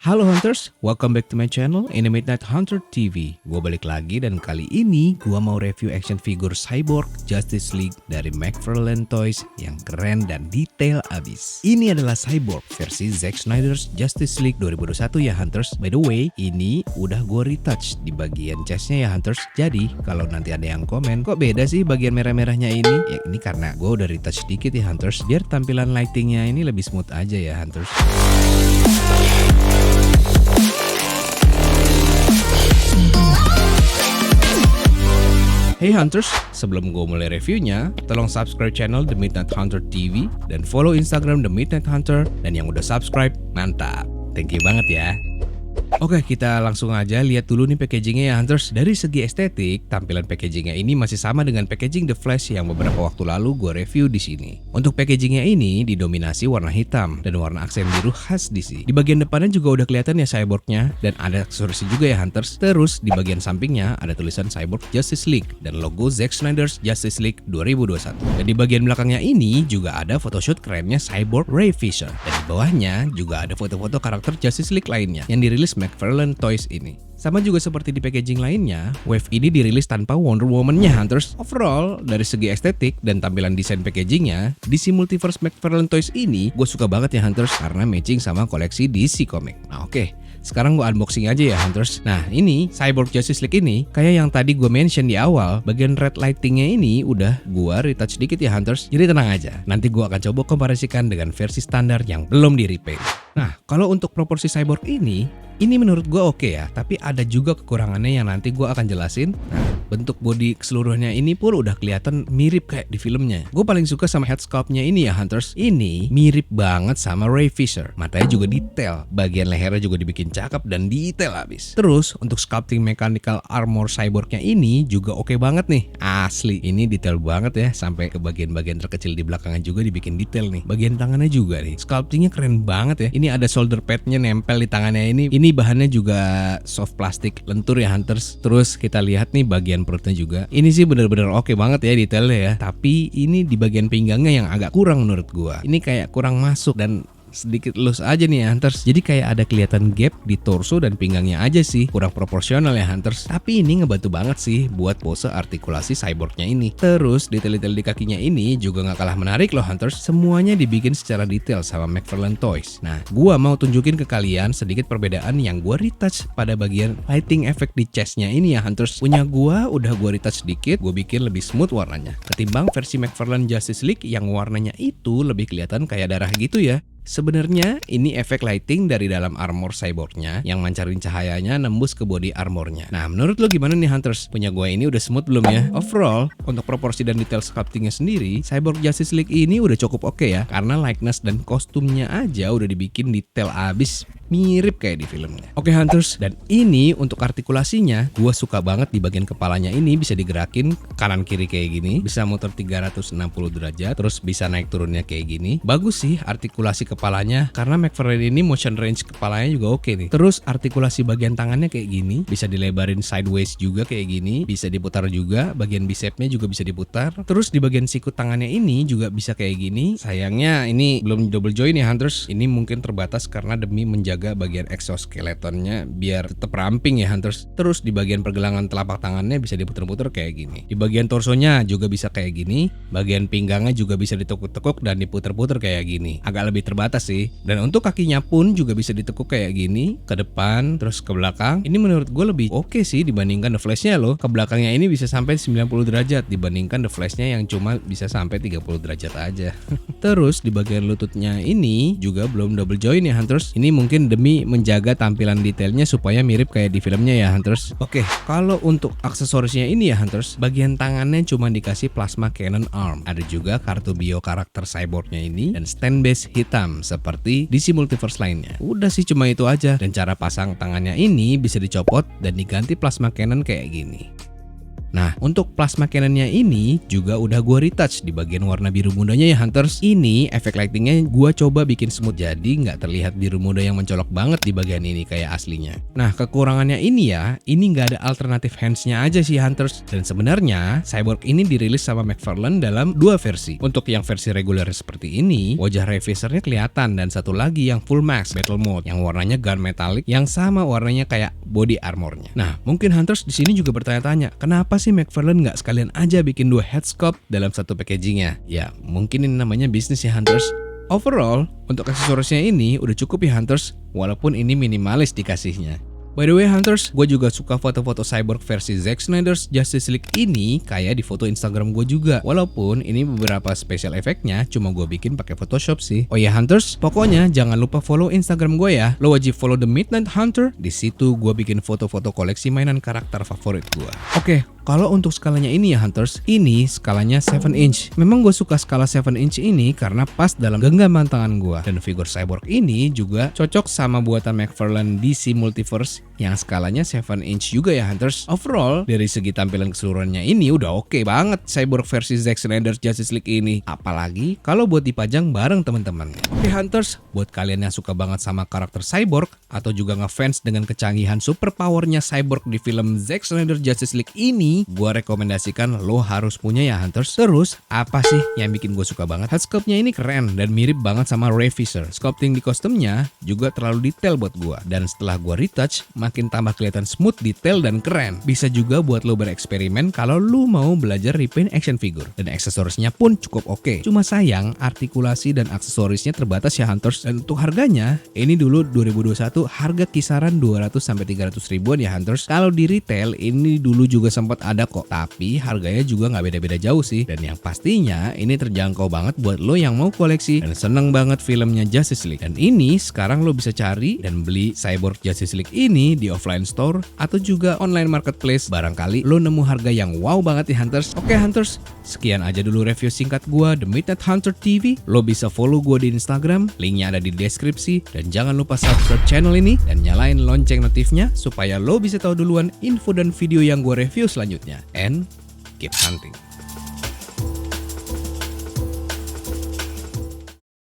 Halo Hunters, welcome back to my channel In The Midnight Hunter TV. Gue balik lagi dan kali ini gue mau review action figure Cyborg Justice League dari McFarlane Toys yang keren dan detail abis. Ini adalah Cyborg versi Zack Snyder's Justice League 2021 ya Hunters. By the way, ini udah gue retouch di bagian chestnya ya Hunters. Jadi kalau nanti ada yang komen, kok beda sih bagian merah-merahnya ini? Ya ini karena gue udah retouch sedikit ya Hunters, biar tampilan lightingnya ini lebih smooth aja ya Hunters. Hey Hunters, sebelum gue mulai reviewnya, tolong subscribe channel The Midnight Hunter TV dan follow Instagram The Midnight Hunter. Dan yang udah subscribe, mantap. Thank you banget ya. Oke, kita langsung aja lihat dulu nih packagingnya ya Hunters. Dari segi estetik, tampilan packagingnya ini masih sama dengan packaging The Flash yang beberapa waktu lalu gue review di sini. Untuk packagingnya ini didominasi warna hitam dan warna aksen biru khas DC. Di bagian depannya juga udah kelihatan ya Cyborgnya dan ada aksesoris juga ya Hunters. Terus di bagian sampingnya ada tulisan Cyborg Justice League dan logo Zack Snyder's Justice League 2021. Dan di bagian belakangnya ini juga ada photoshoot kerennya Cyborg Ray Fisher. Dan di bawahnya juga ada foto-foto karakter Justice League lainnya yang dirilis McFarlane Toys ini. Sama juga seperti di packaging lainnya, Wave ini dirilis tanpa Wonder Woman-nya Hunters. Overall, dari segi estetik dan tampilan desain packagingnya, DC Multiverse McFarlane Toys ini gue suka banget ya Hunters karena matching sama koleksi DC Comic. Nah oke, sekarang gue unboxing aja ya Hunters. Nah ini Cyborg Justice League ini kayak yang tadi gue mention di awal, bagian red lightingnya ini udah gue retouch sedikit ya Hunters. Jadi tenang aja, nanti gue akan coba komparasikan dengan versi standar yang belum di repaint. Nah kalau untuk proporsi Cyborg ini menurut gue oke ya, tapi ada juga kekurangannya yang nanti gue akan jelasin. Nah, bentuk body keseluruhannya ini pun udah kelihatan mirip kayak di filmnya. Gue paling suka sama head sculpt-nya ini ya Hunters. Ini mirip banget sama Ray Fisher. Matanya juga detail, bagian lehernya juga dibikin cakep dan detail abis. Terus untuk sculpting mechanical armor cyborgnya ini juga oke banget nih. Asli, ini detail banget ya, sampai ke bagian-bagian terkecil di belakangnya juga dibikin detail nih. Bagian tangannya juga nih, sculptingnya keren banget ya. Ini ada shoulder pad-nya nempel di tangannya ini. Ini bahannya juga soft plastik lentur ya Hunters. Terus kita lihat nih bagian perutnya juga. Ini sih bener-bener oke banget ya detailnya ya. Tapi ini di bagian pinggangnya yang agak kurang menurut gua. Ini kayak kurang masuk dan sedikit loose aja nih ya Hunters. Jadi kayak ada kelihatan gap di torso dan pinggangnya aja sih. Kurang proporsional ya Hunters. Tapi ini ngebantu banget sih buat pose artikulasi cyborgnya ini. Terus detail-detail di kakinya ini juga gak kalah menarik loh Hunters. Semuanya dibikin secara detail sama McFarlane Toys. Nah gua mau tunjukin ke kalian sedikit perbedaan yang gua retouch pada bagian lighting effect di chestnya ini ya Hunters. Punya gua udah gua retouch sedikit, gua bikin lebih smooth warnanya ketimbang versi McFarlane Justice League yang warnanya itu lebih kelihatan kayak darah gitu ya. Sebenarnya ini efek lighting dari dalam armor cyborgnya yang mancarin cahayanya nembus ke body armornya. Nah menurut lo gimana nih Hunters? Punya gue ini udah smooth belum ya? Overall, untuk proporsi dan detail sculptingnya sendiri, Cyborg Justice League ini udah cukup oke ya. Karena likeness dan kostumnya aja udah dibikin detail abis, mirip kayak di filmnya. Oke Hunters, dan ini untuk artikulasinya, gue suka banget di bagian kepalanya ini bisa digerakin kanan kiri kayak gini, bisa muter 360 derajat, terus bisa naik turunnya kayak gini. Bagus sih artikulasi kepalanya karena McFarlane ini motion range kepalanya juga oke nih. Terus artikulasi bagian tangannya kayak gini, bisa dilebarin sideways juga kayak gini, bisa diputar juga, bagian bicepnya juga bisa diputar. Terus di bagian sikut tangannya ini juga bisa kayak gini. Sayangnya ini belum double join ya Hunters. Ini mungkin terbatas karena demi menjaga bagian exoskeletonnya biar tetap ramping ya Hunters. Terus di bagian pergelangan telapak tangannya bisa diputar-putar kayak gini. Di bagian torsonya juga bisa kayak gini. Bagian pinggangnya juga bisa ditekuk-tekuk dan diputar-putar kayak gini. Agak lebih terbatas sih. Dan untuk kakinya pun juga bisa ditekuk kayak gini, ke depan terus ke belakang. Ini menurut gue lebih oke sih dibandingkan The Flash-nya loh. Ke belakangnya ini bisa sampai 90 derajat dibandingkan The Flash-nya yang cuma bisa sampai 30 derajat aja. Terus di bagian lututnya ini juga belum double join ya Hunters. Ini mungkin demi menjaga tampilan detailnya supaya mirip kayak di filmnya ya Hunters. Oke, kalau untuk aksesorisnya ini ya Hunters, bagian tangannya cuma dikasih plasma cannon arm. Ada juga kartu bio karakter cyborgnya ini dan stand base hitam seperti DC Multiverse lainnya. Udah sih cuma itu aja. Dan cara pasang tangannya ini bisa dicopot dan diganti plasma cannon kayak gini. Nah, untuk plasma cannonnya ini juga udah gue retouch di bagian warna biru mudanya ya Hunters. Ini efek lightingnya gue coba bikin smooth jadi nggak terlihat biru muda yang mencolok banget di bagian ini kayak aslinya. Nah, kekurangannya ini ya, ini nggak ada alternatif handsnya aja sih Hunters. Dan sebenarnya Cyborg ini dirilis sama McFarlane dalam dua versi. Untuk yang versi reguler seperti ini, wajah Revisernya kelihatan, dan satu lagi yang full max battle mode yang warnanya gun metallic yang sama warnanya kayak body armornya. Nah, mungkin Hunters di sini juga bertanya-tanya, kenapa sih McFarlane nggak sekalian aja bikin dua head sculpt dalam satu packagingnya? Ya, mungkin ini namanya bisnis ya Hunters. Overall, untuk aksesorisnya ini udah cukup ya Hunters, walaupun ini minimalis dikasihnya. By the way Hunters, gue juga suka foto-foto Cyborg versi Zack Snyder's Justice League ini kayak di foto Instagram gue juga. Walaupun ini beberapa special efeknya cuma gue bikin pakai Photoshop sih. Oh ya Hunters, pokoknya jangan lupa follow Instagram gue ya. Lo wajib follow The Midnight Hunter. Di situ gue bikin foto-foto koleksi mainan karakter favorit gue. Oke, kalau untuk skalanya ini ya Hunters, ini skalanya 7 inch. Memang gue suka skala 7 inch ini karena pas dalam genggaman tangan gue. Dan figur Cyborg ini juga cocok sama buatan McFarlane DC Multiverse yang skalanya 7 inch juga ya Hunters. Overall, dari segi tampilan keseluruhannya ini udah oke banget Cyborg versi Zack Snyder's Justice League ini. Apalagi kalau buat dipajang bareng teman-teman. Oke Hunters, buat kalian yang suka banget sama karakter Cyborg atau juga ngefans dengan kecanggihan super powernya Cyborg di film Zack Snyder's Justice League ini, gua rekomendasikan lo harus punya ya Hunters. Terus, apa sih yang bikin gue suka banget? Head sculpt-nya ini keren dan mirip banget sama Reviser. Sculpting di kostumnya juga terlalu detail buat gua. Dan setelah gua retouch, makin tambah kelihatan smooth, detail, dan keren. Bisa juga buat lo bereksperimen kalau lo mau belajar repaint action figure. Dan aksesorisnya pun cukup oke. Cuma sayang, artikulasi dan aksesorisnya terbatas ya Hunters. Dan untuk harganya, ini dulu 2021 harga kisaran 200-300 ribuan ya Hunters. Kalau di retail, ini dulu juga sempat ada kok. Tapi harganya juga nggak beda-beda jauh sih. Dan yang pastinya, ini terjangkau banget buat lo yang mau koleksi dan seneng banget filmnya Justice League. Dan ini sekarang lo bisa cari dan beli Cyborg Justice League ini di offline store atau juga online marketplace. Barangkali lo nemu harga yang wow banget ya Hunters. Oke Hunters, sekian aja dulu review singkat gua The Midnight Hunter TV. Lo bisa follow gua di Instagram, linknya ada di deskripsi. Dan jangan lupa subscribe channel ini dan nyalain lonceng notifnya supaya lo bisa tahu duluan info dan video yang gua review selanjutnya. And keep hunting.